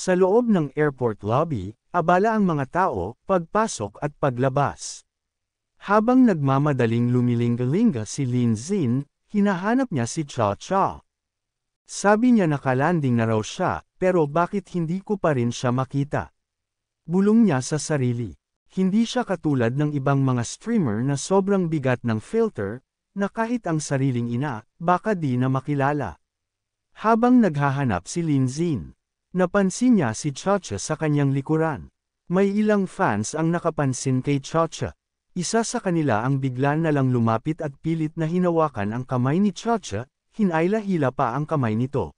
Sa loob ng airport lobby, abala ang mga tao, pagpasok at paglabas. Habang nagmamadaling lumilingalinga si Lin Xin, hinahanap niya si Cha Cha. Sabi niya nakalanding na raw siya, pero bakit hindi ko pa rin siya makita? Bulong niya sa sarili. Hindi siya katulad ng ibang mga streamer na sobrang bigat ng filter, na kahit ang sariling ina, baka di na makilala. Habang naghahanap si Lin Xin, napansin niya si Cha Cha sa kanyang likuran. May ilang fans ang nakapansin kay Cha Cha. Isa sa kanila ang bigla na lang lumapit at pilit na hinawakan ang kamay ni Cha Cha, hinayla-hila pa ang kamay nito.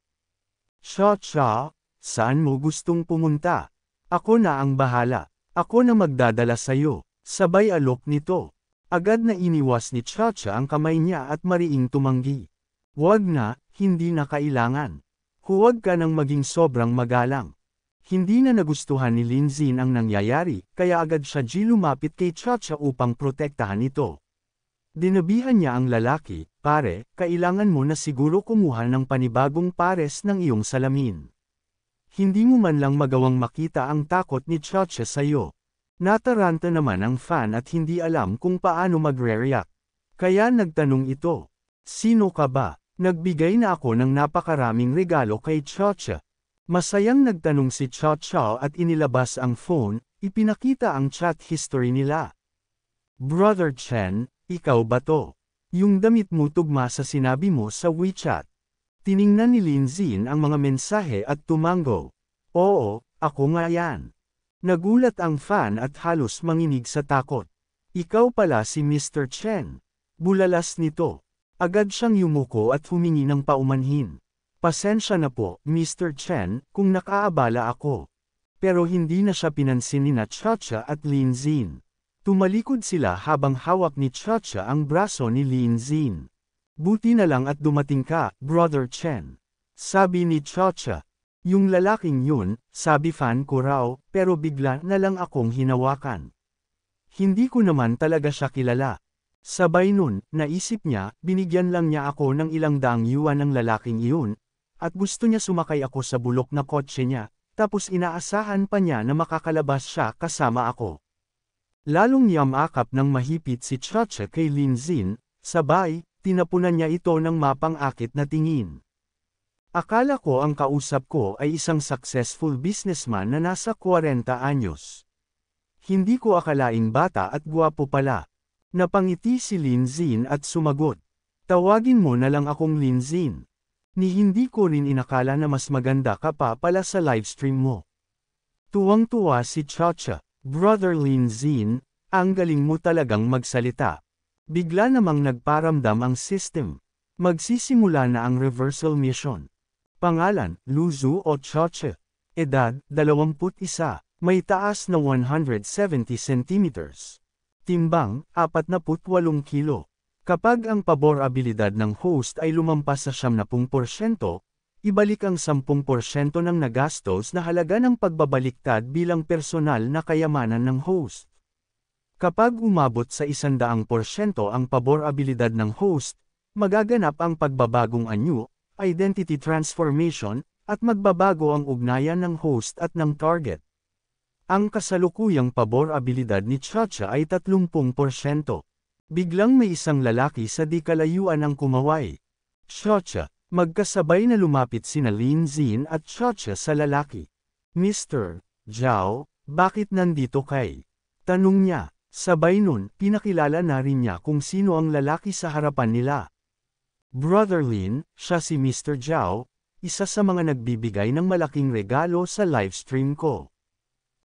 Cha Cha, saan mo gustong pumunta? Ako na ang bahala. Ako na magdadala sa'yo. Sabay alok nito. Agad na iniwas ni Cha Cha ang kamay niya at mariing tumanggi. Wag na, hindi na kailangan. Huwag ka nang maging sobrang magalang. Hindi na nagustuhan ni Lin Xin ang nangyayari, kaya agad siya lumapit kay Cha Cha upang protektahan ito. Dinabihan niya ang lalaki, pare, kailangan mo na siguro kumuha ng panibagong pares ng iyong salamin. Hindi mo man lang magawang makita ang takot ni Cha Cha sa'yo. Nataranta naman ang fan at hindi alam kung paano magre-react. Kaya nagtanong ito, sino ka ba? Nagbigay na ako ng napakaraming regalo kay Cha Cha. Masayang nagtanong si Cha Cha at inilabas ang phone, ipinakita ang chat history nila. Brother Chen, ikaw ba to? Yung damit mo tugma sa sinabi mo sa WeChat. Tiningnan ni Lin Xin ang mga mensahe at tumango. Oo, ako nga yan. Nagulat ang fan at halos manginig sa takot. Ikaw pala si Mr. Chen. Bulalas nito. Agad siyang yumuko at humingi ng paumanhin. Pasensya na po, Mr. Chen, kung nakaabala ako. Pero hindi na siya pinansin ni Cha Cha at Lin Xin. Tumalikod sila habang hawak ni Cha Cha ang braso ni Lin Xin. Buti na lang at dumating ka, Brother Chen. Sabi ni Cha Cha. Yung lalaking yun, sabi fan ko raw, pero bigla na lang akong hinawakan. Hindi ko naman talaga siya kilala. Sabay nun, naisip niya, binigyan lang niya ako ng ilang daang yuan ng lalaking iyon, at gusto niya sumakay ako sa bulok na kotse niya, tapos inaasahan pa niya na makakalabas siya kasama ako. Lalong yamakap ng mahipit si Cha Cha kay Lin Xin, sabay, tinapunan niya ito ng mapang-akit na tingin. Akala ko ang kausap ko ay isang successful businessman na nasa 40 anyos. Hindi ko akalaing bata at gwapo pala. Napangiti si Lin Xin at sumagot. Tawagin mo na lang akong Lin Xin. Ni hindi ko rin inakala na mas maganda ka pa pala sa livestream mo. Tuwang-tuwa si Cha Cha. Brother Lin Xin, ang galing mo talagang magsalita. Bigla namang nagparamdam ang system. Magsisimula na ang reversal mission. Pangalan, Luzu o Cha Cha. Edad, 21. May taas na 170 centimeters. Timbang, 48 kilo. Kapag ang pabor-abilidad ng host ay lumampas sa 70%, ibalik ang 10% ng nagastos na halaga ng pagbabaliktad bilang personal na kayamanan ng host. Kapag umabot sa 100% ang pabor-abilidad ng host, magaganap ang pagbabagong anyo, identity transformation, at magbabago ang ugnayan ng host at ng target. Ang kasalukuyang pabor-abilidad ni Cha Cha ay 30%. Biglang may isang lalaki sa di kalayuan ang kumaway. Cha Cha, magkasabay na lumapit sina Lin Xin at Cha Cha sa lalaki. Mr. Zhao, bakit nandito kay? Tanong niya. Sabay nun, pinakilala na rin niya kung sino ang lalaki sa harapan nila. Brother Lin, siya si Mr. Zhao, isa sa mga nagbibigay ng malaking regalo sa livestream ko.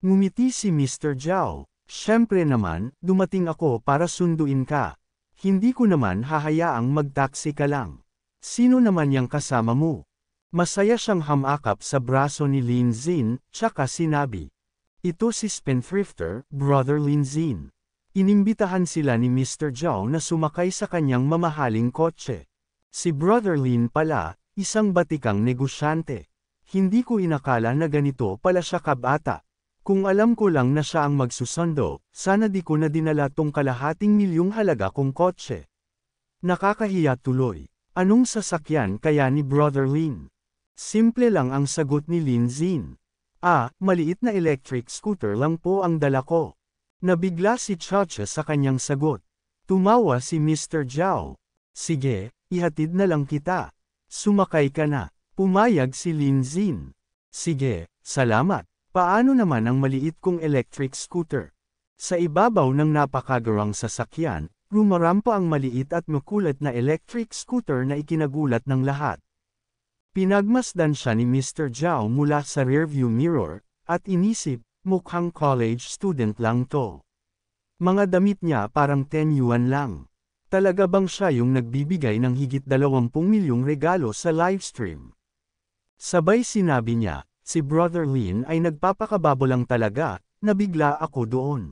Ngumiti si Mr. Zhao. Siyempre naman, dumating ako para sunduin ka. Hindi ko naman hahayaang mag-taxi ka lang. Sino naman yang kasama mo? Masaya siyang hamakap sa braso ni Lin Xin, tsaka sinabi. Ito si Spendthrifter, Brother Lin Xin. Inimbitahan sila ni Mr. Zhao na sumakay sa kanyang mamahaling kotse. Si Brother Lin pala, isang batikang negosyante. Hindi ko inakala na ganito pala siya kabata. Kung alam ko lang na siya ang magsusundo, sana di ko na dinala tong kalahating milyong halaga kong kotse. Nakakahiya tuloy. Anong sasakyan kaya ni Brother Lin? Simple lang ang sagot ni Lin Xin. Maliit na electric scooter lang po ang dala ko. Nabigla si Chacha sa kanyang sagot. Tumawa si Mr. Zhao. Sige, ihatid na lang kita. Sumakay ka na. Pumayag si Lin Xin. Sige, salamat. Paano naman ang maliit kong electric scooter? Sa ibabaw ng napakagarang sasakyan, rumarampa ang maliit at makulat na electric scooter na ikinagulat ng lahat. Pinagmasdan siya ni Mr. Zhao mula sa rearview mirror, at inisip, mukhang college student lang to. Mga damit niya parang 10 yuan lang. Talaga bang siya yung nagbibigay ng higit 20 milyong regalo sa livestream? Sabay sinabi niya, si Brother Lin ay nagpapakababo lang talaga, nabigla ako doon.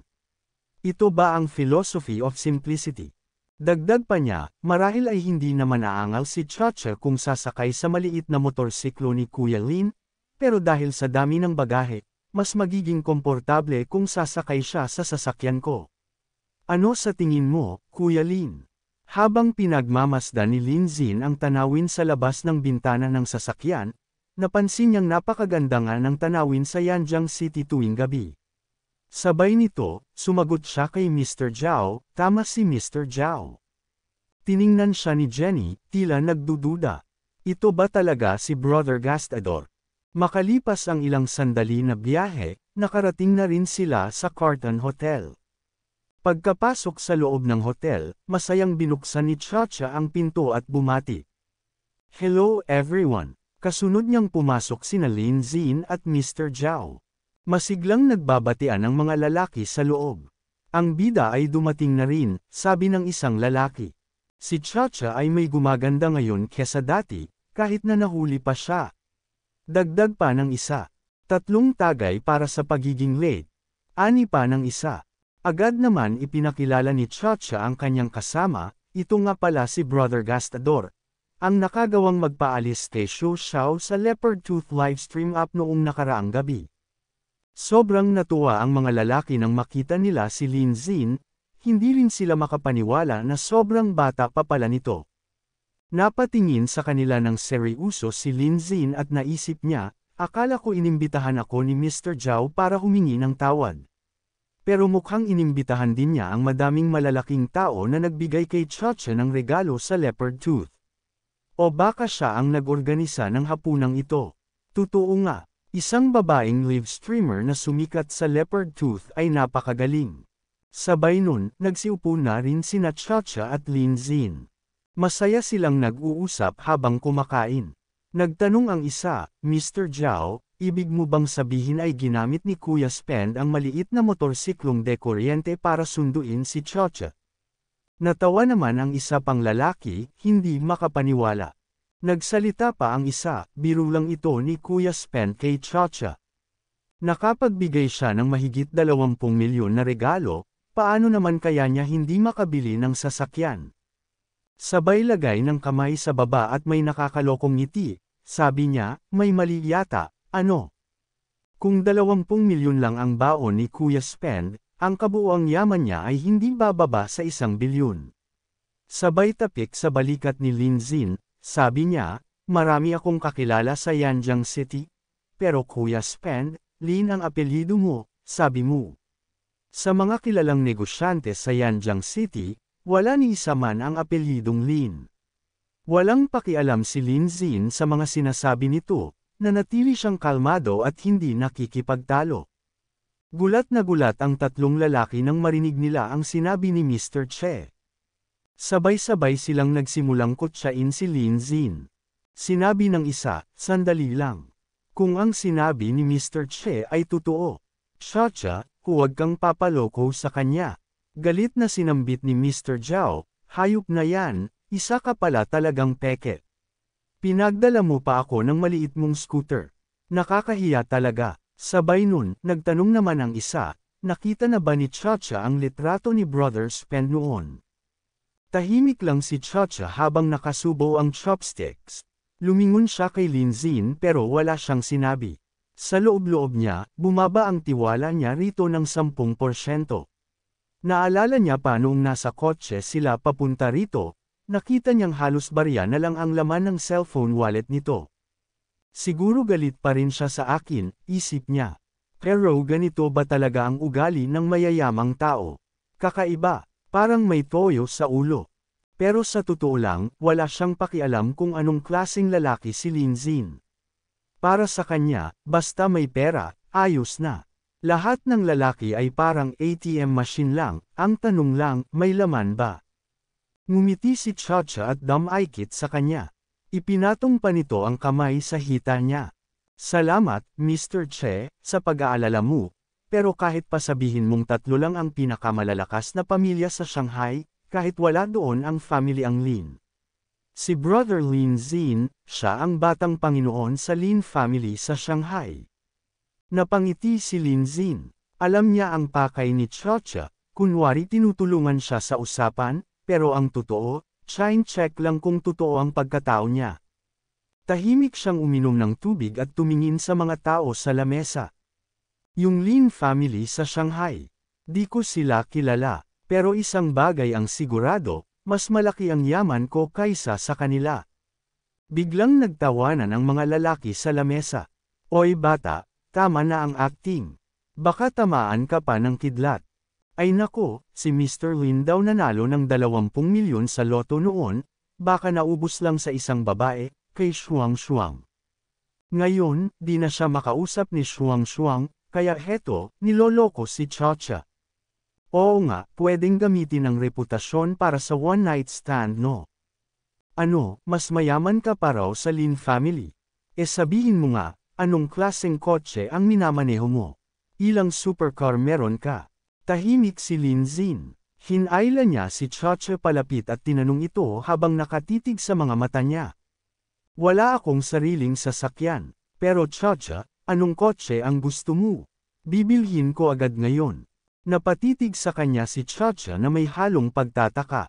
Ito ba ang philosophy of simplicity? Dagdag pa niya, marahil ay hindi naman aangal si Chacha kung sasakay sa maliit na motorsiklo ni Kuya Lin, pero dahil sa dami ng bagahe, mas magiging komportable kung sasakay siya sa sasakyan ko. Ano sa tingin mo, Kuya Lin? Habang pinagmamasdan ni Lin Xin ang tanawin sa labas ng bintana ng sasakyan, napansin niyang napakaganda nga ng tanawin sa Yanjiang City tuwing gabi. Sabay nito, sumagot siya kay Mr. Zhao, tama si Mr. Zhao. Tiningnan siya ni Jenny, tila nagdududa. Ito ba talaga si Brother Gastador? Makalipas ang ilang sandali na biyahe, nakarating na rin sila sa Carlton Hotel. Pagkapasok sa loob ng hotel, masayang binuksan ni Chacha ang pinto at bumati. Hello everyone! Kasunod niyang pumasok sina Lin Xin at Mr. Zhao. Masiglang nagbabatian ang mga lalaki sa loob. Ang bida ay dumating na rin, sabi ng isang lalaki. Si Chacha ay may gumaganda ngayon kesa dati, kahit na nahuli pa siya. Dagdag pa ng isa. 3 tagay para sa pagiging late. 6 pa ng isa. Agad naman ipinakilala ni Chacha ang kanyang kasama, ito nga pala si Brother Gastador, ang nakagawang magpaalis kay Xiu Xiao sa Leopard Tooth livestream app noong nakaraang gabi. Sobrang natuwa ang mga lalaki nang makita nila si Lin Xin, hindi rin sila makapaniwala na sobrang bata pa pala nito. Napatingin sa kanila ng seryoso si Lin Xin at naisip niya, akala ko inimbitahan ako ni Mr. Zhao para humingi ng tawad. Pero mukhang inimbitahan din niya ang madaming malalaking tao na nagbigay kay Chacha ng regalo sa Leopard Tooth. O baka siya ang nag-organisa ng hapunang ito. Totoo nga, isang babaeng live streamer na sumikat sa Leopard Tooth ay napakagaling. Sabay nun, nagsiupo na rin sina Chacha at Lin Xin. Masaya silang nag-uusap habang kumakain. Nagtanong ang isa, Mr. Zhao, ibig mo bang sabihin ay ginamit ni Kuya Spend ang maliit na motorsiklong de kuryente para sunduin si Chacha? Natawa naman ang isa pang lalaki, hindi makapaniwala. Nagsalita pa ang isa, biro lang ito ni Kuya Spend kay Chacha. Nakapagbigay siya ng mahigit 20 milyon na regalo, paano naman kaya niya hindi makabili ng sasakyan? Sabay lagay ng kamay sa baba at may nakakalokong ngiti, sabi niya, may mali yata, ano? Kung 20 milyon lang ang baon ni Kuya Spend, ang kabuuang yaman niya ay hindi bababa sa 1 bilyon. Sabay tapik sa balikat ni Lin Xin, sabi niya, marami akong kakilala sa Yanjiang City, pero Kuya Spend, Lin ang apelyido mo, sabi mo. Sa mga kilalang negosyante sa Yanjiang City, wala ni isa man ang apelyidong Lin. Walang pakialam si Lin Xin sa mga sinasabi nito, nanatili siyang kalmado at hindi nakikipagtalo. Gulat na gulat ang 3 lalaki nang marinig nila ang sinabi ni Mr. Che. Sabay-sabay silang nagsimulang kutsain si Lin Xin. Sinabi ng isa, sandali lang. Kung ang sinabi ni Mr. Che ay totoo, Chacha, huwag kang papaloko sa kanya. Galit na sinambit ni Mr. Zhao, hayop na yan, isa ka pala talagang peke. Pinagdala mo pa ako ng maliit mong scooter. Nakakahiya talaga. Sabay nun, nagtanong naman ang isa, nakita na ba ni Chacha ang litrato ni Brother Spend noon? Tahimik lang si Chacha habang nakasubo ang chopsticks. Lumingon siya kay Lin Xin pero wala siyang sinabi. Sa loob-loob niya, bumaba ang tiwala niya rito ng 10%. Naalala niya pa noong nasa kotse sila papunta rito, nakita niyang halos barya na lang ang laman ng cellphone wallet nito. Siguro galit pa rin siya sa akin, isip niya. Pero ganito ba talaga ang ugali ng mayayamang tao? Kakaiba, parang may toyo sa ulo. Pero sa totoo lang, wala siyang pakialam kung anong klaseng lalaki si Lin Zin. Para sa kanya, basta may pera, ayos na. Lahat ng lalaki ay parang ATM machine lang, ang tanong lang, may laman ba? Ngumiti si Chacha at dumaikit sa kanya. Ipinatong pa nito ang kamay sa hita niya. Salamat, Mr. Che, sa pag-aalala mo, pero kahit pa sabihin mong tatlo lang ang pinakamalalakas na pamilya sa Shanghai, kahit wala doon ang family ang Lin. Si Brother Lin Zin, siya ang batang Panginoon sa Lin family sa Shanghai. Napangiti si Lin Zin. Alam niya ang pakay ni Chacha, kunwari tinutulungan siya sa usapan, pero ang totoo, check lang kung totoo ang pagkatao niya. Tahimik siyang uminom ng tubig at tumingin sa mga tao sa lamesa. Yung Lin family sa Shanghai. Di ko sila kilala, pero isang bagay ang sigurado, mas malaki ang yaman ko kaysa sa kanila. Biglang nagtawanan ang mga lalaki sa lamesa. Oy bata, tama na ang acting. Baka tamaan ka pa ng kidlat. Ay nako, si Mr. Lin daw nanalo ng 20 milyon sa loto noon, baka naubos lang sa isang babae, kay Shuang Shuang. Ngayon, di na siya makausap ni Shuang Shuang, kaya heto, niloloko si Chacha. Oo nga, pwedeng gamitin ang reputasyon para sa one-night stand no? Ano, mas mayaman ka pa raw sa Lin family? Sabihin mo nga, anong klaseng kotse ang minamaneho mo? Ilang supercar meron ka? Tahimik si Lin Zin. Hinayla niya si Chacha palapit at tinanong ito habang nakatitig sa mga mata niya. Wala akong sariling sasakyan. Pero Chacha, anong kotse ang gusto mo? Bibilhin ko agad ngayon. Napatitig sa kanya si Chacha na may halong pagtataka.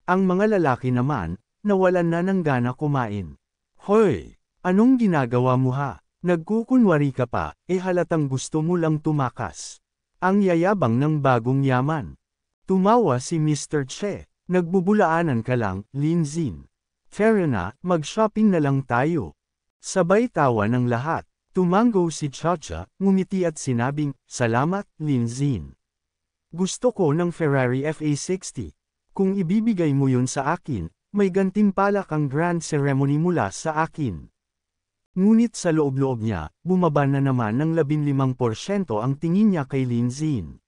Ang mga lalaki naman, nawalan na ng gana kumain. Hoy! Anong ginagawa mo ha? Nagkukunwari ka pa, halatang gusto mo lang tumakas. Ang yayabang ng bagong yaman. Tumawa si Mr. Che. Nagbubulaanan ka lang, Lin Zin. Fair na, mag-shopping na lang tayo. Sabay tawa ng lahat. Tumango si Chacha, ngumiti at sinabing, salamat, Lin Zin. Gusto ko ng Ferrari FA60. Kung ibibigay mo yun sa akin, may gantimpala kang grand ceremony mula sa akin. Ngunit sa loob-loob niya, bumaba na naman ng 15% ang tingin niya kay Lin Zin.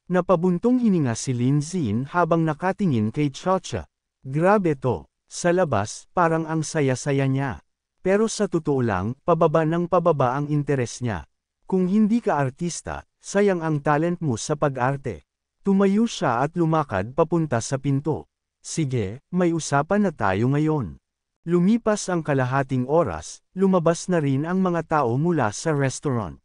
Napabuntong hininga si Lin Zin habang nakatingin kay Chacha. Grabe to, sa labas, parang ang saya-saya niya. Pero sa totoo lang, pababa ng pababa ang interes niya. Kung hindi ka artista, sayang ang talent mo sa pag-arte. Tumayo siya at lumakad papunta sa pinto. Sige, may usapan na tayo ngayon. Lumipas ang kalahating oras, lumabas na rin ang mga tao mula sa restaurant.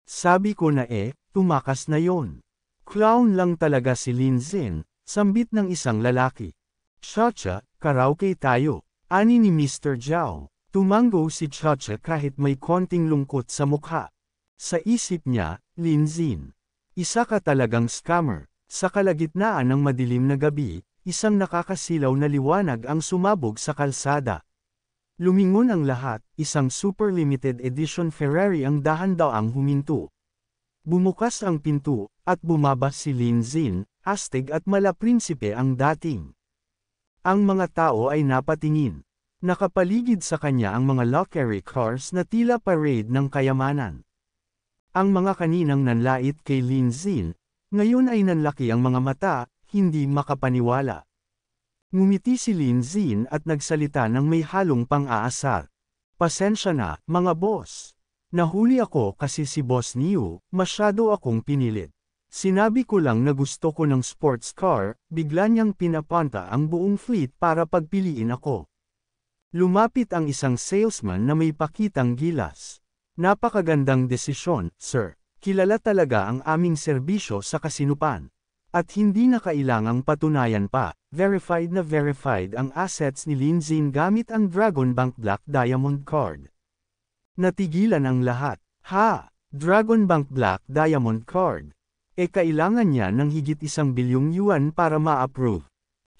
Sabi ko na tumakas na yon. Clown lang talaga si Lin Zin, sambit ng isang lalaki. Chacha, karaoke tayo, ani ni Mr. Zhao. Tumango si Chacha kahit may konting lungkot sa mukha. Sa isip niya, Lin Zin. Isa ka talagang scammer. Sa kalagitnaan ng madilim na gabi, isang nakakasilaw na liwanag ang sumabog sa kalsada. Lumingon ang lahat, isang super limited edition Ferrari ang dahan-daang huminto. Bumukas ang pinto, at bumaba si Lin Zin, astig at mala-prinsipe ang dating. Ang mga tao ay napatingin. Nakapaligid sa kanya ang mga luxury cars na tila parade ng kayamanan. Ang mga kaninang nanlait kay Lin Zin, ngayon ay nanlaki ang mga mata, hindi makapaniwala. Ngumiti si Lin Zin at nagsalita ng may halong pang-aasar. Pasensya na, mga boss. Nahuli ako kasi si Boss Niu, masyado akong pinilit. Sinabi ko lang na gusto ko ng sports car, bigla niyang pinapunta ang buong fleet para pagpiliin ako. Lumapit ang isang salesman na may pakitang gilas. Napakagandang desisyon, sir. Kilala talaga ang aming serbisyo sa kasinupan. At hindi na kailangang patunayan pa, verified na verified ang assets ni Lin Zin gamit ang Dragon Bank Black Diamond Card. Natigilan ang lahat. Ha! Dragon Bank Black Diamond Card. Kailangan niya ng higit 1 bilyong yuan para ma-approve.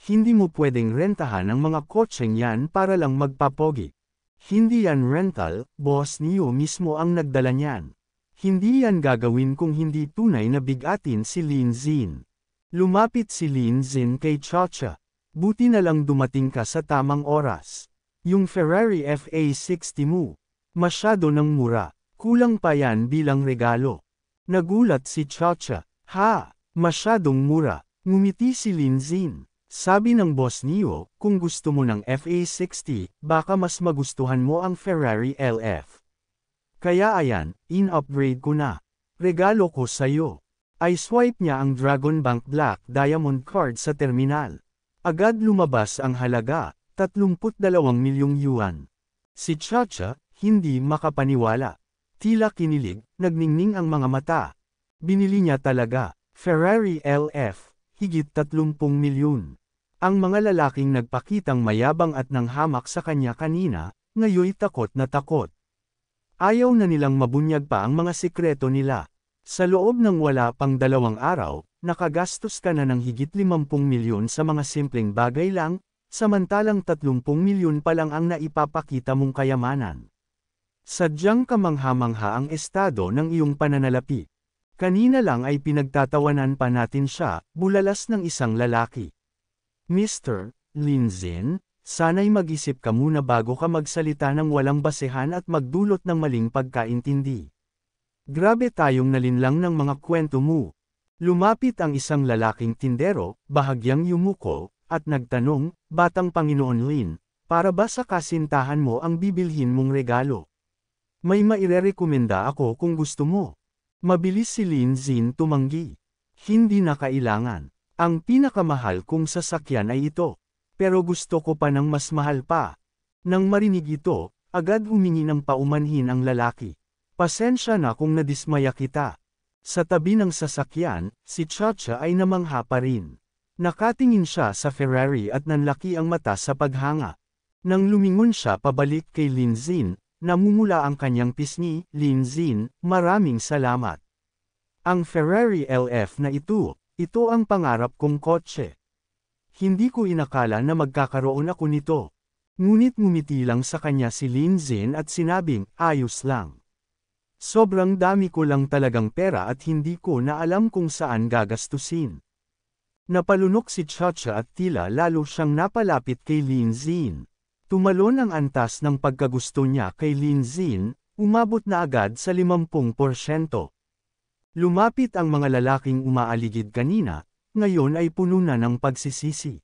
Hindi mo pwedeng rentahan ang mga kotseng yan para lang magpapogi. Hindi yan rental, boss niyo mismo ang nagdala niyan. Hindi yan gagawin kung hindi tunay na bigatin si Lin Zin. Lumapit si Lin Zin kay Chacha. Buti na lang dumating ka sa tamang oras. Yung Ferrari FA60 mo. Masyado ng mura. Kulang pa yan bilang regalo. Nagulat si Chacha. Ha, masyadong mura. Ngumiti si Lin Zin. Sabi ng boss niyo, kung gusto mo ng FA60, baka mas magustuhan mo ang Ferrari LF. Kaya ayan, in-upgrade ko na. Regalo ko sa'yo. Ay swipe niya ang Dragon Bank Black Diamond card sa terminal. Agad lumabas ang halaga, 32 milyong yuan. Si Chacha, hindi makapaniwala. Tila kinilig, nagningning ang mga mata. Binili niya talaga, Ferrari LF, higit 30 milyon. Ang mga lalaking nagpakitang mayabang at nanghamak sa kanya kanina, ngayoy takot na takot. Ayaw na nilang mabunyag pa ang mga sikreto nila. Sa loob ng wala pang 2 araw, nakagastos ka na ng higit 50 milyon sa mga simpleng bagay lang, samantalang 30 milyon pa lang ang naipapakita mong kayamanan. Sadyang kamangha-mangha ang estado ng iyong pananalapi. Kanina lang ay pinagtatawanan pa natin siya, bulalas ng isang lalaki. Mr. Lin Zin, sana'y mag-isip ka muna bago ka magsalita ng walang basehan at magdulot ng maling pagkaintindi. Grabe tayong nalinlang ng mga kwento mo. Lumapit ang isang lalaking tindero, bahagyang yumuko, at nagtanong, Batang Panginoon Lin, para ba sa kasintahan mo ang bibilhin mong regalo? May mairerekomenda ako kung gusto mo. Mabilis si Lin Zin tumanggi. Hindi na kailangan. Ang pinakamahal kong sasakyan ay ito. Pero gusto ko pa ng mas mahal pa. Nang marinig ito, agad humingi ng paumanhin ang lalaki. Pasensya na kung nadismaya kita. Sa tabi ng sasakyan, si Chacha ay namangha pa rin. Nakatingin siya sa Ferrari at nanlaki ang mata sa paghanga. Nang lumingon siya pabalik kay Lin Zin, namumula ang kanyang pisngi, Lin Zin, maraming salamat. Ang Ferrari LF na ito ang pangarap kong kotse. Hindi ko inakala na magkakaroon ako nito. Ngunit ngumiti lang sa kanya si Lin Zin at sinabing, ayos lang. Sobrang dami ko lang talagang pera at hindi ko na alam kung saan gagastusin. Napalunok si Chacha at tila lalo siyang napalapit kay Lin Zin. Tumalon ang antas ng pagkagusto niya kay Lin Zin, umabot na agad sa 50%. Lumapit ang mga lalaking umaaligid kanina, ngayon ay puno na ng pagsisisi.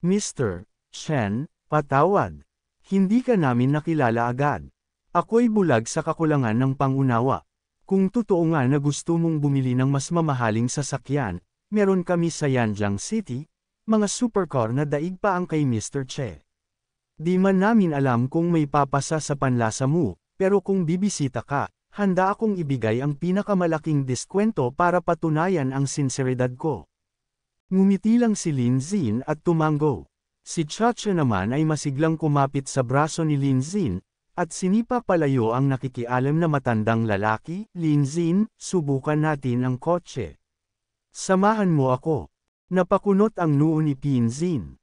Mr. Chen, patawad. Hindi ka namin nakilala agad. Ako'y bulag sa kakulangan ng pangunawa. Kung totoo nga na gusto mong bumili ng mas mamahaling sasakyan, meron kami sa Yanjiang City, mga supercar na daig pa ang kay Mr. Che. Di man namin alam kung may papasa sa panlasa mo, pero kung bibisita ka, handa akong ibigay ang pinakamalaking diskwento para patunayan ang sinseridad ko. Ngumiti lang si Lin Zin at tumango. Si Chacha naman ay masiglang kumapit sa braso ni Lin Zin, at sinipa palayo ang nakikialam na matandang lalaki. Lin Zin, subukan natin ang kotse. Samahan mo ako. Napakunot ang noo ni Lin Zin.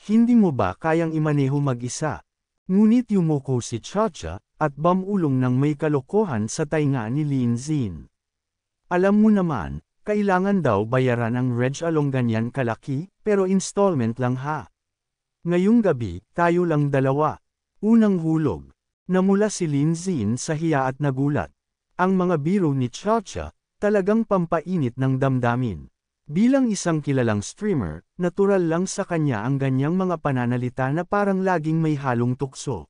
Hindi mo ba kayang imaneho mag-isa? Ngunit yumuko si Chacha, at bamulong ng may kalokohan sa tainga ni Lin Zin. Alam mo naman, kailangan daw bayaran ang reg along ganyan kalaki, pero installment lang ha. Ngayong gabi, tayo lang dalawa. Unang hulog. Namula si Lin Zin sa hiya at nagulat. Ang mga biro ni Chacha, talagang pampainit ng damdamin. Bilang isang kilalang streamer, natural lang sa kanya ang ganyang mga pananalita na parang laging may halong tukso.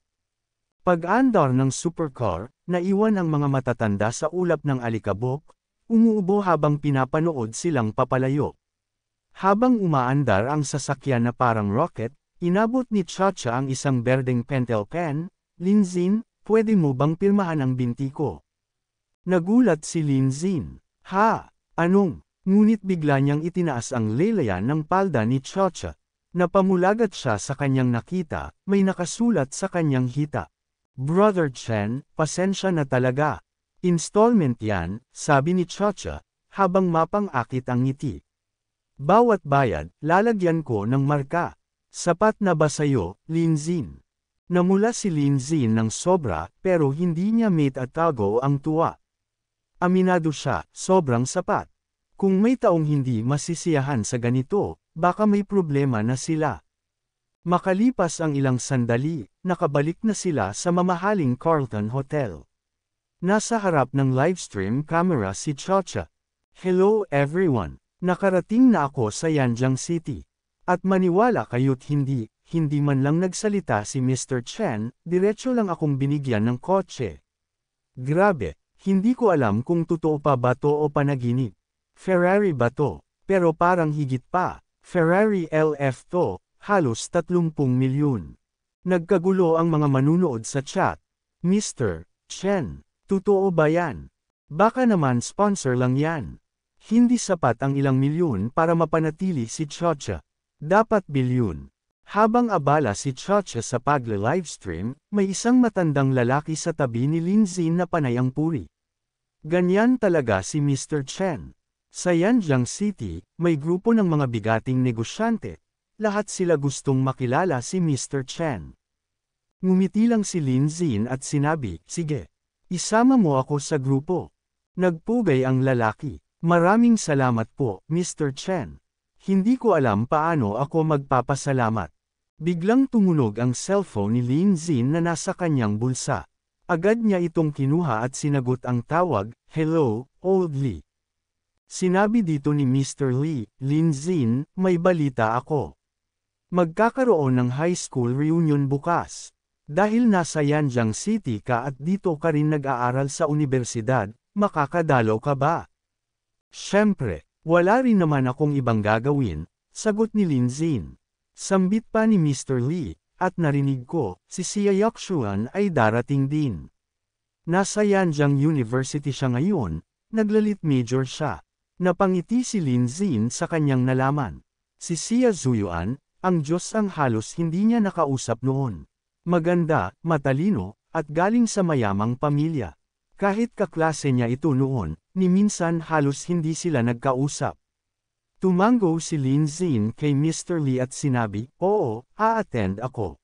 Pag-andar ng supercar, naiwan ang mga matatanda sa ulap ng alikabok, umuubo habang pinapanood silang papalayo. Habang umaandar ang sasakyan na parang rocket, inabot ni Chacha ang isang berdeng pentel pen. Lin Zin, pwede mo bang pirmahan ang binti ko? Nagulat si Lin Zin. Ha? Anong? Ngunit bigla niyang itinaas ang lelayan ng palda ni Chacha. Napamulagat siya sa kanyang nakita, may nakasulat sa kanyang hita. Brother Chen, pasensya na talaga. Installment yan, sabi ni Chacha, habang mapang-akit ang ngiti. Bawat bayad, lalagyan ko ng marka. Sapat na ba sa'yo, Lin Zin? Namula si Lin Zin ng sobra pero hindi niya maitatago ang tuwa. Aminado siya, sobrang sapat. Kung may taong hindi masisiyahan sa ganito, baka may problema na sila. Makalipas ang ilang sandali, nakabalik na sila sa mamahaling Carlton Hotel. Nasa harap ng livestream camera si Chacha. Hello everyone! Nakarating na ako sa Yanjiang City. At maniwala kayo't hindi man lang nagsalita si Mr. Chen, diretso lang akong binigyan ng kotse. Grabe, hindi ko alam kung totoo pa ba to o panaginip. Ferrari ba to? Pero parang higit pa. Ferrari LF to, halos 30 milyon. Nagkagulo ang mga manunood sa chat. Mr. Chen, totoo ba yan? Baka naman sponsor lang yan. Hindi sapat ang ilang milyon para mapanatili si Chacha. Dapat bilyon. Habang abala si Chacha sa pagle-livestream, may isang matandang lalaki sa tabi ni Lin Zin na panay ang puri. Ganyan talaga si Mr. Chen. Sa Yanjiang City, may grupo ng mga bigating negosyante. Lahat sila gustong makilala si Mr. Chen. Ngumiti lang si Lin Zin at sinabi, sige, isama mo ako sa grupo. Nagpugay ang lalaki. Maraming salamat po, Mr. Chen. Hindi ko alam paano ako magpapasalamat. Biglang tumunog ang cellphone ni Lin Zin na nasa kanyang bulsa. Agad niya itong kinuha at sinagot ang tawag, "Hello, Old Lee." Sinabi dito ni Mr. Lee, "Lin Zin, may balita ako. Magkakaroon ng high school reunion bukas. Dahil nasa Yanjiang City ka at dito ka rin nag-aaral sa universidad, makakadalo ka ba?" Siyempre, wala rin naman akong ibang gagawin, sagot ni Lin Zin. Sambit pa ni Mr. Lee, at narinig ko, si Xia Yakshuan ay darating din. Nasa Yanjiang University siya ngayon, naglalit major siya. Napangiti si Lin Zin sa kanyang nalaman. Si Xia Zuyuan, ang Diyos ang halos hindi niya nakausap noon. Maganda, matalino, at galing sa mayamang pamilya. Kahit kaklase niya ito noon, ni minsan halos hindi sila nagkausap. Tumango si Lin Zin kay Mr. Lee at sinabi, "Oo, a-attend ako."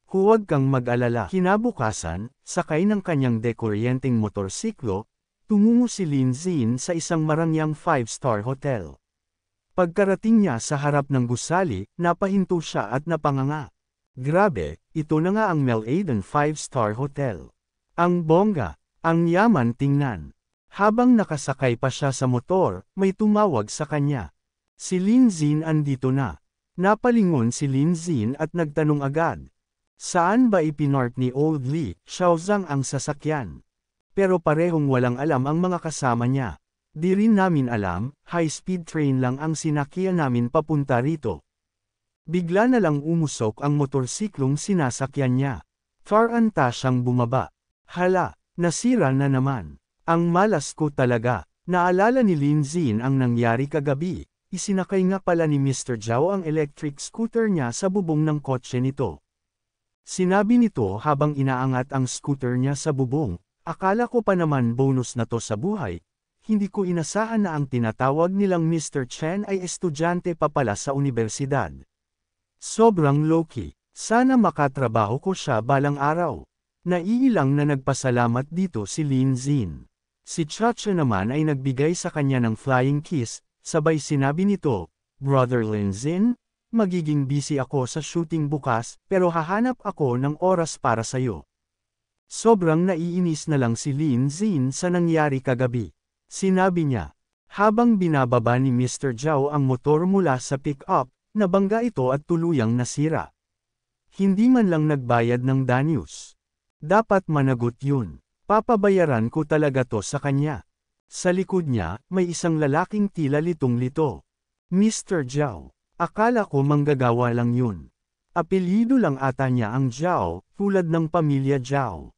Huwag kang mag-alala. Kinabukasan, sakay ng kanyang dekuryenteng motorsiklo, tumungo si Lin Zin sa isang marangyang 5-star hotel. Pagkarating niya sa harap ng gusali, napahinto siya at napanganga. Grabe, ito na nga ang Mel-Aden 5-star hotel. Ang bongga, ang yaman tingnan. Habang nakasakay pa siya sa motor, may tumawag sa kanya. Si Lin Zin andito na. Napalingon si Lin Zin at nagtanong agad. Saan ba ipinark ni Old Lee, Xiaozang ang sasakyan? Pero parehong walang alam ang mga kasama niya. Di rin namin alam, high-speed train lang ang sinakyan namin papunta rito. Bigla na lang umusok ang motorsiklong sinasakyan niya. Faranta siyang bumaba. Hala, nasira na naman. Ang malas ko talaga. Naalala ni Lin Zin ang nangyari kagabi. Isinakay nga pala ni Mr. Zhao ang electric scooter niya sa bubong ng kotse nito. Sinabi nito habang inaangat ang scooter niya sa bubong, akala ko pa naman bonus na to sa buhay. Hindi ko inasahan na ang tinatawag nilang Mr. Chen ay estudyante pa pala sa universidad. Sobrang low-key. Sana makatrabaho ko siya balang araw. Naiilang na nagpasalamat dito si Lin Zin. Si Chacha naman ay nagbigay sa kanya ng flying kiss, sabay sinabi nito, "Brother Lin Zin, magiging busy ako sa shooting bukas pero hahanap ako ng oras para sayo." Sobrang naiinis na lang si Lin Zin sa nangyari kagabi. Sinabi niya, habang binababa ni Mr. Zhao ang motor mula sa pick-up, nabangga ito at tuluyang nasira. Hindi man lang nagbayad ng danyos. Dapat managot yun. Papabayaran ko talaga to sa kanya. Sa likod niya, may isang lalaking tila litong-lito. Mr. Zhao. Akala ko manggagawa lang yun. Apelyido lang ata niya ang Zhao, tulad ng pamilya Zhao.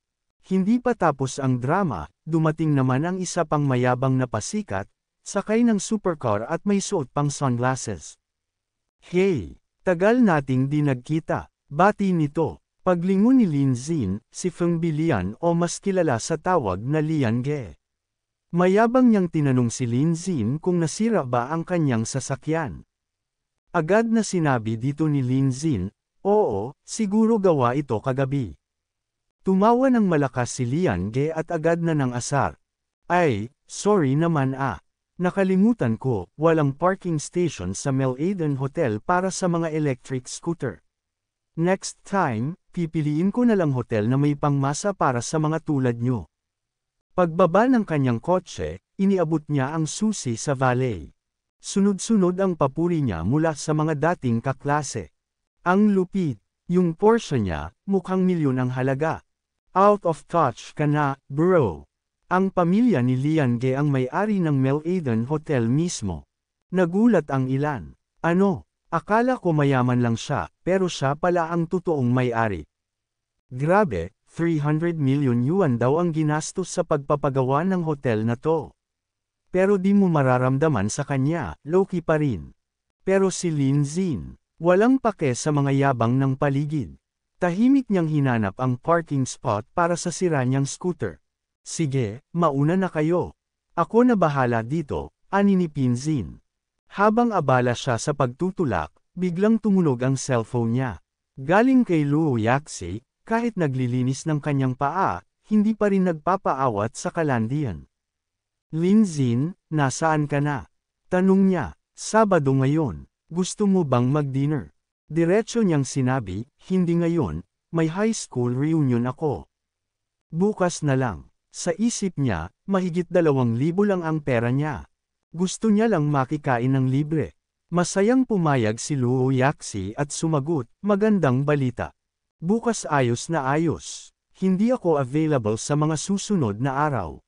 Hindi pa tapos ang drama, dumating naman ang isa pang mayabang na pasikat, sakay ng supercar at may suot pang sunglasses. Hey! Tagal nating di nagkita. Bati nito. Paglingon ni Lin Zin, si Feng Bilian o mas kilala sa tawag na Lian Ge. Mayabang niyang tinanong si Lin Zin kung nasira ba ang kanyang sasakyan. Agad na sinabi dito ni Lin Zin, Oo, siguro gawa ito kagabi. Tumawa ng malakas si Lian Ge at agad na ng asar. Ay, sorry naman ah. Nakalimutan ko, walang parking station sa Mel-Aden Hotel para sa mga electric scooter. Next time, pipiliin ko na lang hotel na may pangmasa para sa mga tulad nyo. Pagbaba ng kanyang kotse, iniabot niya ang susi sa valet. Sunod-sunod ang papuri niya mula sa mga dating kaklase. Ang lupit, yung Porsche niya, mukhang milyon ang halaga. Out of touch ka na, bro. Ang pamilya ni Lian Ge ang may-ari ng Mel-Aden Hotel mismo. Nagulat ang ilan. Ano, akala ko mayaman lang siya, pero siya pala ang totoong may-ari. Grabe, 300 million yuan daw ang ginastos sa pagpapagawa ng hotel na to. Pero di mo mararamdaman sa kanya, low-key pa rin. Pero si Lin Zin, walang pake sa mga yabang ng paligid. Tahimik niyang hinanap ang parking spot para sa sira niyang scooter. Sige, mauna na kayo. Ako na bahala dito, ani ni Pinzin. Habang abala siya sa pagtutulak, biglang tumunog ang cellphone niya. Galing kay Luo Yaxi, kahit naglilinis ng kanyang paa, hindi pa rin nagpapaawat sa kalandian. Lin Zin, nasaan ka na? Tanong niya, Sabado ngayon, gusto mo bang mag-dinner? Diretso niyang sinabi, hindi ngayon, may high school reunion ako. Bukas na lang. Sa isip niya, mahigit 2,000 lang ang pera niya. Gusto niya lang makikain ng libre. Masayang pumayag si Luo Yaxi at sumagot, magandang balita. Bukas ayos na ayos. Hindi ako available sa mga susunod na araw.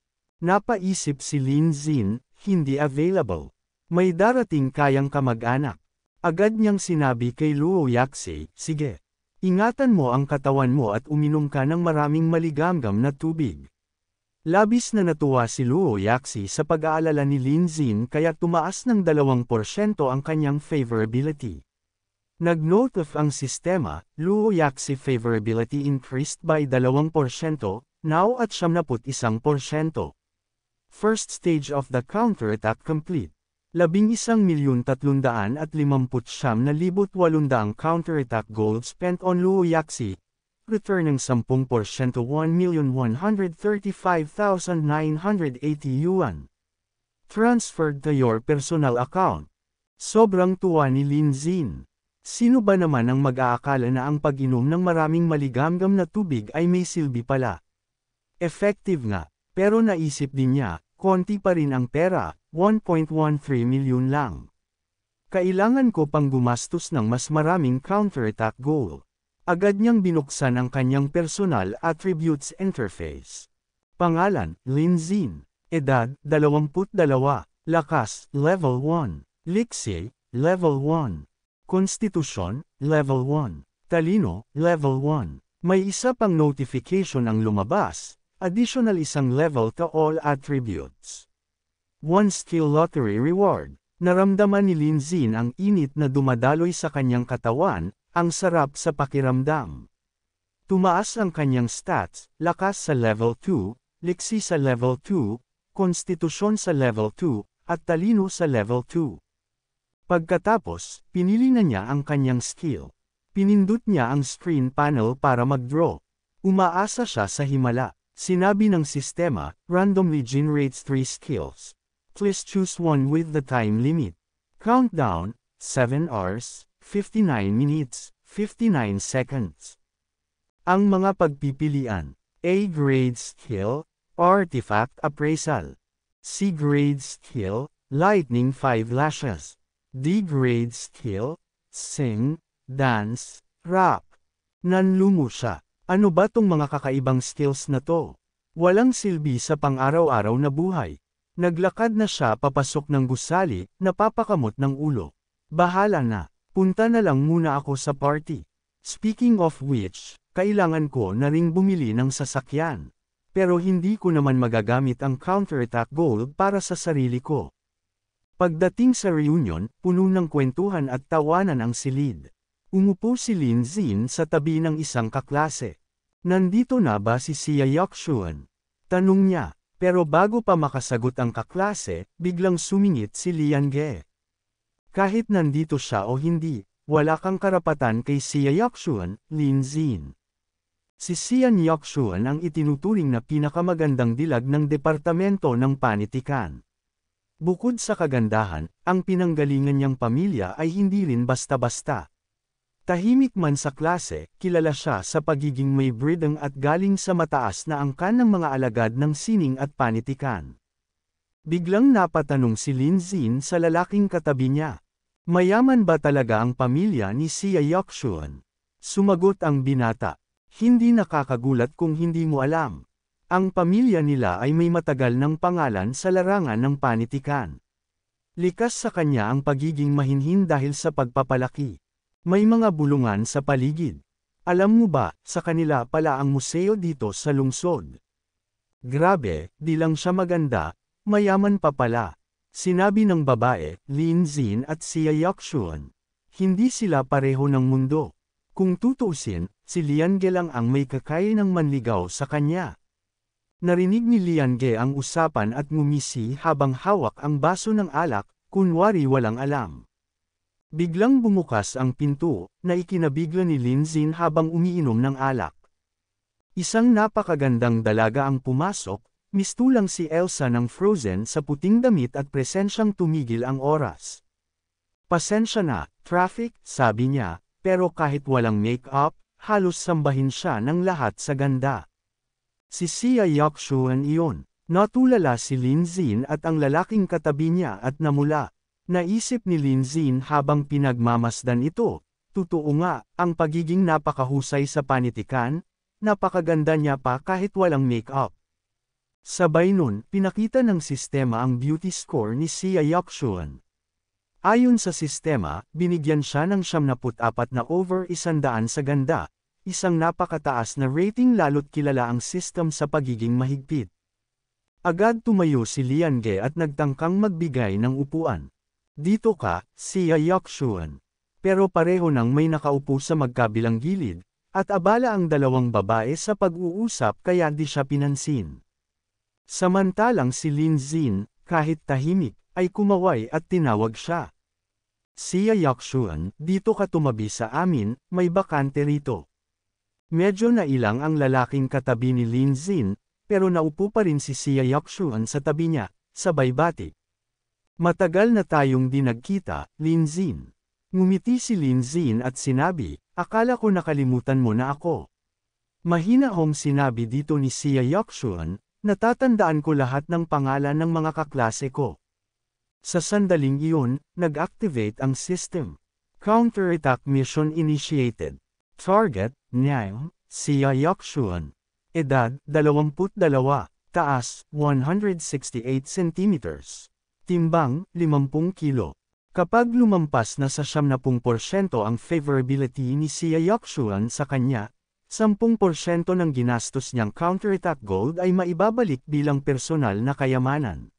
Napaisip si Lin Zin, hindi available. May darating kayang kamag-anak. Agad niyang sinabi kay Luo Yaxi, sige. Ingatan mo ang katawan mo at uminom ka ng maraming maligamgam na tubig. Labis na natuwa si Luo Yaxi sa pag-aalala ni Lin Zin kaya tumaas ng 2% ang kanyang favorability. Nag-note of ang sistema, Luo Yaxi favorability increased by 2%, now at 71%. First stage of the counterattack complete. 11,359,800 counterattack gold spent on Luo Yaxi, returning 10% 1,135,980 yuan. Transferred to your personal account. Sobrang tuwa ni Lin Zin. Sino ba naman ang mag-aakala na ang pag-inom ng maraming maligamgam na tubig ay may silbi pala? Effective nga, pero naisip din niya, konti pa rin ang pera, 1.13 milyon lang. Kailangan ko pang gumastos ng mas maraming counterattack gold. Agad niyang binuksan ang kanyang personal attributes interface. Pangalan, Lin Zin. Edad, 22. Lakas, level 1. Lixie, level 1. Konstitusyon, level 1. Talino, level 1. May isa pang notification ang lumabas, additional isang level to all attributes. 1 skill lottery reward. Naramdaman ni Lin Zin ang init na dumadaloy sa kanyang katawan, ang sarap sa pakiramdam. Tumaas ang kanyang stats, lakas sa level 2, liksi sa level 2, konstitusyon sa level 2, at talino sa level 2. Pagkatapos, pinili na niya ang kanyang skill. Pinindot niya ang screen panel para mag-draw. Umaasa siya sa himala. Sinabi ng sistema, randomly generates 3 skills. Please choose one with the time limit. Countdown, 7 hours, 59 minutes, 59 seconds. Ang mga pagpipilian, A-grade skill, Artifact Appraisal. C-grade skill, Lightning 5 Lashes. D-grade skill, Sing, Dance, Rap. Nanlumo siya. Ano ba tong mga kakaibang skills na to? Walang silbi sa pang-araw-araw na buhay. Naglakad na siya papasok ng gusali, napapakamot ng ulo. Bahala na, punta na lang muna ako sa party. Speaking of which, kailangan ko na ring bumili ng sasakyan. Pero hindi ko naman magagamit ang counterattack gold para sa sarili ko. Pagdating sa reunion, puno ng kwentuhan at tawanan ang silid. Umupo si Lin Zin sa tabi ng isang kaklase. Nandito na ba si Xia Yaxuan? Tanong niya, pero bago pa makasagot ang kaklase, biglang sumingit si Lian Ge. Kahit nandito siya o hindi, wala kang karapatan kay Xia Yaoxuan, Lin Xin. Si Xian Yaoxuan ang itinuturing na pinakamagandang dilag ng Departamento ng Panitikan. Bukod sa kagandahan, ang pinanggalingan niyang pamilya ay hindi rin basta-basta. Tahimik man sa klase, kilala siya sa pagiging may breeding at galing sa mataas na angkan ng mga alagad ng sining at panitikan. Biglang napatanong si Lin Xin sa lalaking katabi niya. Mayaman ba talaga ang pamilya ni Xia Yaoxuan? Sumagot ang binata. Hindi nakakagulat kung hindi mo alam. Ang pamilya nila ay may matagal ng pangalan sa larangan ng panitikan. Likas sa kanya ang pagiging mahinhin dahil sa pagpapalaki. May mga bulungan sa paligid. Alam mo ba, sa kanila pala ang museo dito sa lungsod. Grabe, di lang siya maganda, mayaman pa pala. Sinabi ng babae, Lin Xin at Xia Yaoxuan. Hindi sila pareho ng mundo. Kung tutuusin, si Lian Ge lang ang may kakaya ng manligaw sa kanya. Narinig ni Lian Ge ang usapan at ngumisi habang hawak ang baso ng alak, kunwari walang alam. Biglang bumukas ang pinto, na ikinabigla ni Lin Xin habang umiinom ng alak. Isang napakagandang dalaga ang pumasok, mistulang si Elsa ng Frozen sa puting damit at presensyang tumigil ang oras. Pasensya na, traffic, sabi niya, pero kahit walang make-up, halos sambahin siya ng lahat sa ganda. Si Xia Yaoxuan iyon. Natulala si Lin Xin at ang lalaking katabi niya at namula. Naisip ni Lin Xin habang pinagmamasdan ito, totoo nga, ang pagiging napakahusay sa panitikan, napakaganda niya pa kahit walang make-up. Sabay nun, pinakita ng sistema ang beauty score ni Xia Yaoxuan. Ayon sa sistema, binigyan siya ng 74 na over 100 sa ganda, isang napakataas na rating lalo't kilala ang system sa pagiging mahigpit. Agad tumayo si Lian Ge at nagtangkang magbigay ng upuan. Dito ka, Xia Yaoxuan. Pero pareho nang may nakaupo sa magkabilang gilid, at abala ang dalawang babae sa pag-uusap kaya di siya pinansin. Samantalang si Lin Xin, kahit tahimik, ay kumaway at tinawag siya. Xia Yaoxuan, dito ka tumabi sa amin, may bakante rito. Medyo nailang ang lalaking katabi ni Lin Xin, pero naupo pa rin si Xia Yaoxuan sa tabi niya, sabay bati. Matagal na tayong di nagkita, Lin Xin. Ngumiti si Lin Xin at sinabi, akala ko nakalimutan mo na ako. Mahina hong sinabi dito ni Xia Yaoxuan, natatandaan ko lahat ng pangalan ng mga kaklase ko. Sa sandaling iyon, nag-activate ang system. Counterattack mission initiated. Target, Niang, Xia Yaoxuan. Edad, 22. Taas, 168 centimeters. Timbang, 50 kilo. Kapag lumampas na sa 70% ang favorability ni Xia Yaoxuan sa kanya, 10% ng ginastos niyang counterattack gold ay maibabalik bilang personal na kayamanan.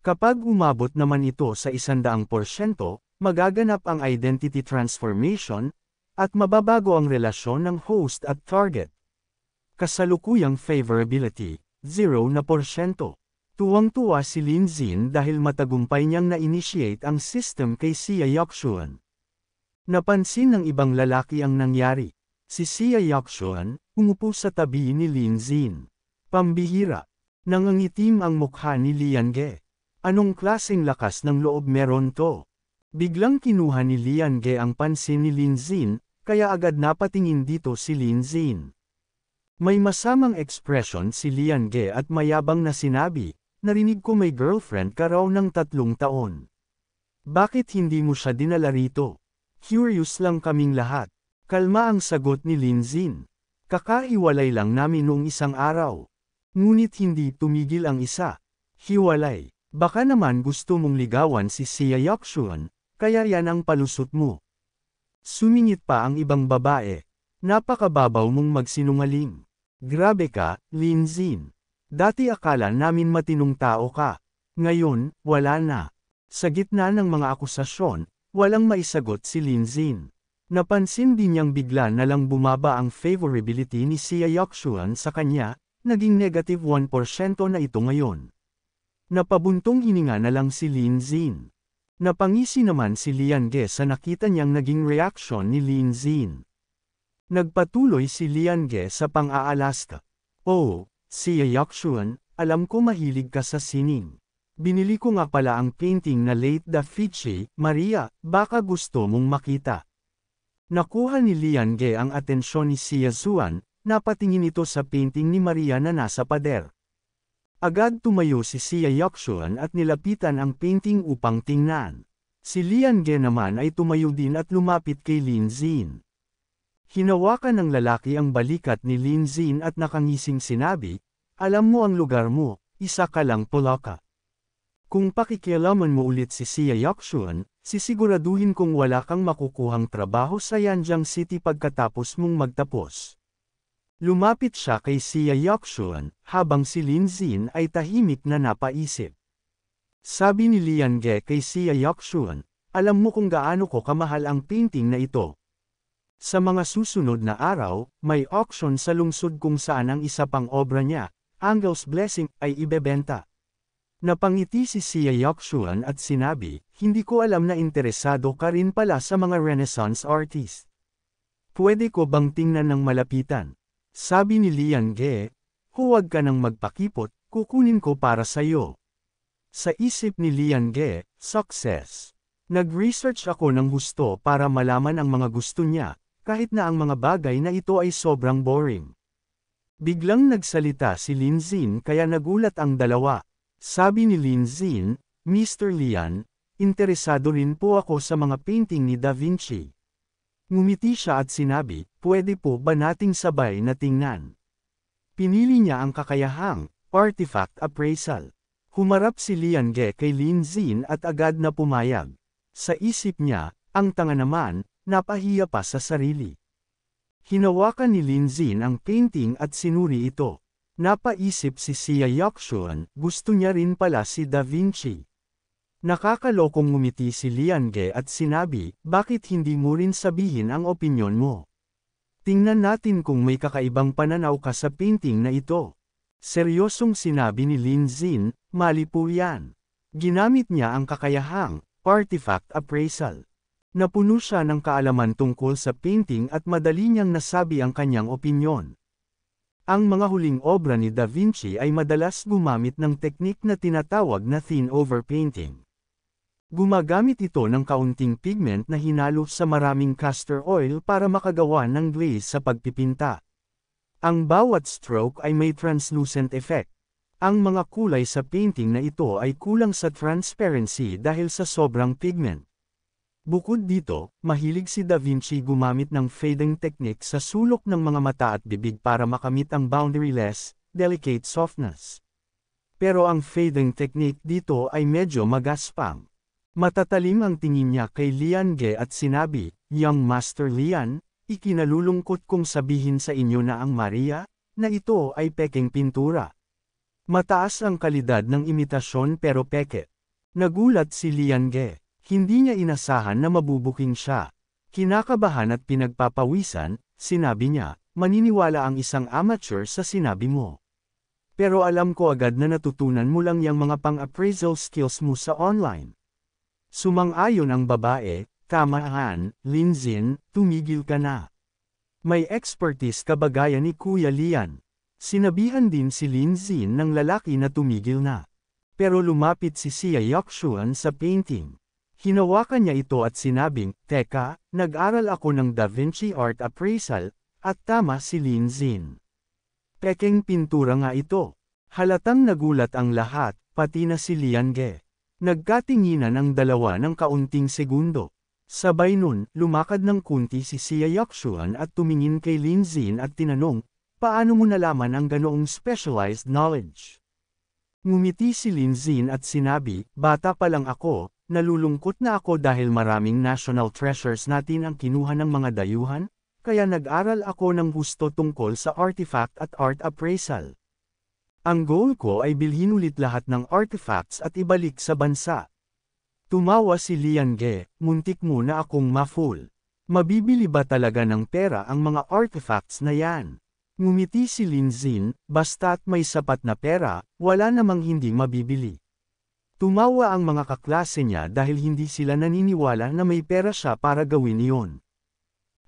Kapag umabot naman ito sa 100%, magaganap ang identity transformation, at mababago ang relasyon ng host at target. Kasalukuyang favorability, 0%. Tuwang-tuwa si Lin Xin dahil matagumpay niyang na-initiate ang system kay Xia Yaoxuan. Napansin ng ibang lalaki ang nangyari. Si Xia Yaoxuan, umupo sa tabi ni Lin Xin. Pambihira. Nangangitim ang mukha ni Lian Ge. Anong klaseng lakas ng loob meron to? Biglang kinuha ni Lian Ge ang pansin ni Lin Xin, kaya agad napatingin dito si Lin Xin. May masamang ekspresyon si Lian Ge at mayabang na sinabi, narinig ko may girlfriend ka raw ng 3 taon. Bakit hindi mo siya dinala rito? Curious lang kaming lahat. Kalma ang sagot ni Lin Xin. Kakahiwalay lang namin noong isang araw. Ngunit hindi tumigil ang isa. Hiwalay. Baka naman gusto mong ligawan si Xia Yaoxuan, kaya yan ang palusot mo. Sumingit pa ang ibang babae. Napakababaw mong magsinungaling. Grabe ka, Lin Xin. Dati akala namin matinong tao ka. Ngayon, wala na. Sa gitna ng mga akusasyon, walang maisagot si Lin Xin. Napansin din niyang bigla na lang bumaba ang favorability ni Xia Yaoxuan sa kanya, naging negative 1% na ito ngayon. Napabuntong hininga na lang si Lin Xin. Napangisi naman si Lian Ge sa nakita niyang naging reaksyon ni Lin Xin. Nagpatuloy si Lian Ge sa pang-aalasta. Oh, Siya Yakshuan, alam ko mahilig ka sa sining. Binili ko nga pala ang painting na Late Da Vinci, Maria, baka gusto mong makita. Nakuha ni Lian Ge ang atensyon ni Xia Zuan, napatingin ito sa painting ni Maria na nasa pader. Agad tumayo si Xia Yakshuan at nilapitan ang painting upang tingnan. Si Lian Ge naman ay tumayo din at lumapit kay Lin Xin. Hinawakan ng lalaki ang balikat ni Lin Xin at nakangising sinabi, "Alam mo ang lugar mo, isa ka lang pulaka. Kung pakikialaman mo ulit si Xia Yakshuan, sisiguraduhin kong wala kang makukuhang trabaho sa Yanjiang City pagkatapos mong magtapos." Lumapit siya kay Xia Yakshuan, habang si Lin Xin ay tahimik na napaisip. Sabi ni Lian Ge kay Xia Yakshuan, "Alam mo kung gaano ko kamahal ang painting na ito. Sa mga susunod na araw, may auction sa lungsod kung saan ang isa pang obra niya, Angel's Blessing, ay ibebenta." Napangiti si Xia Yakshuan at sinabi, "Hindi ko alam na interesado ka rin pala sa mga Renaissance artist. Pwede ko bang tingnan ng malapitan?" Sabi ni Lian Ge, "Huwag ka nang magpakipot, kukunin ko para sa'yo." Sa isip ni Lian Ge, success. Nag-research ako ng husto para malaman ang mga gusto niya, kahit na ang mga bagay na ito ay sobrang boring. Biglang nagsalita si Lin Xin kaya nagulat ang dalawa. Sabi ni Lin Xin, "Mr. Lian, interesado rin po ako sa mga painting ni Da Vinci." Ngumiti siya at sinabi, "Pwede po ba nating sabay na tingnan?" Pinili niya ang kakayahang artifact appraisal. Humarap si Lian Ge kay Lin Xin at agad na pumayag. Sa isip niya, ang tanga naman, napahiya pa sa sarili. Hinawakan ni Lin Xin ang painting at sinuri ito. Napaisip si Xia Yakshuan, gusto niya rin pala si Da Vinci. Nakakalokong ngumiti si Lian Ge at sinabi, "Bakit hindi mo rin sabihin ang opinyon mo? Tingnan natin kung may kakaibang pananaw ka sa painting na ito." Seryosong sinabi ni Lin Xin, "Mali po yan." Ginamit niya ang kakayahang artifact appraisal. Napuno siya ng kaalaman tungkol sa painting at madali niyang nasabi ang kanyang opinyon. Ang mga huling obra ni Da Vinci ay madalas gumamit ng teknik na tinatawag na thin over painting. Gumagamit ito ng kaunting pigment na hinalo sa maraming castor oil para makagawa ng glaze sa pagpipinta. Ang bawat stroke ay may translucent effect. Ang mga kulay sa painting na ito ay kulang sa transparency dahil sa sobrang pigment. Bukod dito, mahilig si Da Vinci gumamit ng fading technique sa sulok ng mga mata at bibig para makamit ang boundaryless, delicate softness. Pero ang fading technique dito ay medyo magaspang. Matatalim ang tingin niya kay Lian Ge at sinabi, "Young Master Lian, ikinalulungkot kong sabihin sa inyo na ang Maria, na ito ay pekeng pintura. Mataas ang kalidad ng imitasyon pero peke." Nagulat si Lian Ge. Hindi niya inasahan na mabubuking siya. Kinakabahan at pinagpapawisan, sinabi niya, "Maniniwala ang isang amateur sa sinabi mo. Pero alam ko agad na natutunan mo lang yung mga pang-appraisal skills mo sa online." Sumang-ayon ang babae, "Tamahan, Lin Xin, tumigil ka na. May expertise ka ba gaya ni Kuya Lian?" Sinabihan din si Lin Xin ng lalaki na tumigil na. Pero lumapit si Xia Yakshuan sa painting. Hinawakan niya ito at sinabing, "Teka, nag-aral ako ng Da Vinci Art Appraisal," at tama si Lin Xin. Pekeng pintura nga ito. Halatang nagulat ang lahat, pati na si Lian Ge. Nagkatinginan ang dalawa ng kaunting segundo. Sabay nun, lumakad ng kunti si Xia Yakshuan at tumingin kay Lin Xin at tinanong, "Paano mo nalaman ang ganoong specialized knowledge?" Ngumiti si Lin Xin at sinabi, "Bata pa lang ako, nalulungkot na ako dahil maraming national treasures natin ang kinuha ng mga dayuhan, kaya nag-aral ako ng gusto tungkol sa artifact at art appraisal. Ang goal ko ay bilhin ulit lahat ng artifacts at ibalik sa bansa." Tumawa si Lian Ge, "Muntik muna akong ma-fool. Mabibili ba talaga ng pera ang mga artifacts na yan?" Ngumiti si Lin Xin, "Basta't may sapat na pera, wala namang hindi mabibili." Tumawa ang mga kaklase niya dahil hindi sila naniniwala na may pera siya para gawin iyon.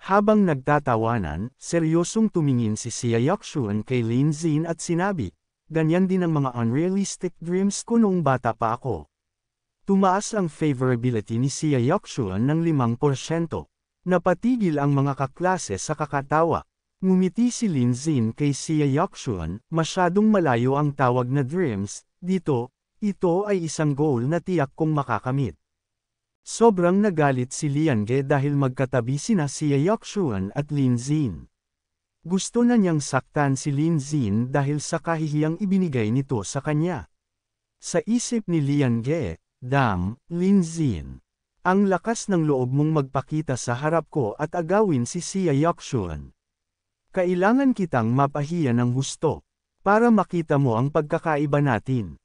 Habang nagtatawanan, seryosong tumingin si Sia Yuxuan kay Lin Xin at sinabi, "Ganyan din ang mga unrealistic dreams ko noong bata pa ako." Tumaas ang favorability ni Sia Yuxuan ng 5%. Napatigil ang mga kaklase sa kakatawa. Ngumiti si Lin Xin kay Sia Yuxuan, "Masyadong malayo ang tawag na dreams, dito, ito ay isang goal na tiyak kong makakamit." Sobrang nagalit si Liange dahil magkatabi sina Sia Yuxuan at Lin Xin. Gusto na niyang saktan si Lin Xin dahil sa kahihiyang ibinigay nito sa kanya. Sa isip ni Liange, "Damn, Lin Xin. Ang lakas ng loob mong magpakita sa harap ko at agawin si Sia Yuxuan. Kailangan kitang mapahiya ng husto, para makita mo ang pagkakaiba natin."